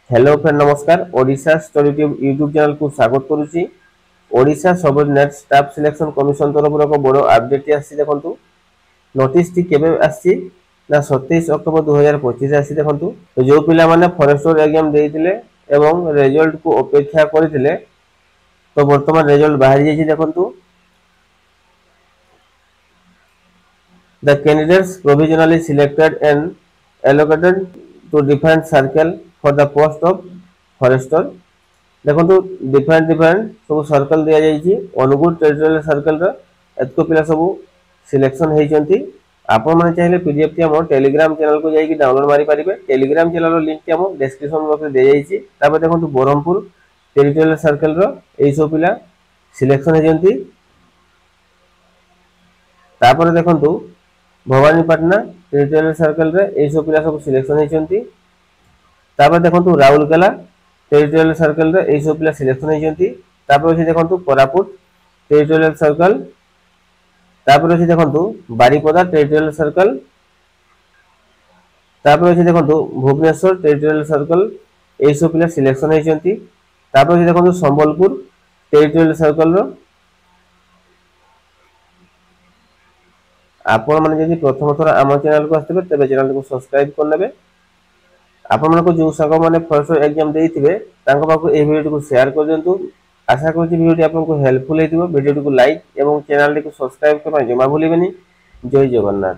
Hello friend नमस्कार। Odisha study tube YouTube channel को स्वागत करुच्ची। Odisha subordinate staff selection commission तरफ एक बड़ अपडेट आसी देखु। नोटिस टी केबे आसी ना 27 अक्टोबर 2025 आसी देखु। तो जो पिला माने फॉरेस्टर एग्जाम देइतिले एवं रिजल्ट को अपेक्षा करथिले तो वर्तमान रिजल्ट बाहर जाइछि देखु। The candidates provisionally selected and allocated to different circle for the post of forester देखो डिफरेंट सब सर्कल दिया जाइए अनुगुण टेरिटोरियल सर्कल एतको पिला सब सिलेक्शन होती। आपण मैंने चाहिए पीडीएफ टी हम टेलीग्राम चैनल को जाइए डाउनलोड मारी पारे। टेलीग्राम चैनल लिंक टी हम डिस्क्रिप्शन बॉक्स में दे जाइए। देखो ब्रह्मपुर टेरिटोरियल सर्कल सब पिला सिलेक्शन होती। देखो भवानीपाटना टेरिटोरियल सर्कल सब पिला सब सिलेक्शन होती। देखो राउरकेला टेरिटोरियल सर्कल सब पिला सिलेक्शन होती। देखो कोरापुट टेरिटोरियल सर्कल देखो बारिपदा टेरिटोरियल सर्कल देखो भुवनेश्वर टेरिटोरियल सर्कल सब पिला सिलेक्शन होती। देखो संबलपुर टेरिटोरियल सर्कल आपण मैंने प्रथम थर आम चैनल को आसते तेज चैनल को सब्सक्राइब करने। आपण को जो सांग मैंने फॉरेस्टर एग्जाम देइथिबे तांको पाखु ए वीडियो को शेयर कर दियंतु। आशा करूँ वीडियो आपको हेल्पफुल होइथिबो। वीडियो को लाइक एवं चैनल को सब्सक्राइब करबा जमा भूलिबेनी। जय जगन्नाथ।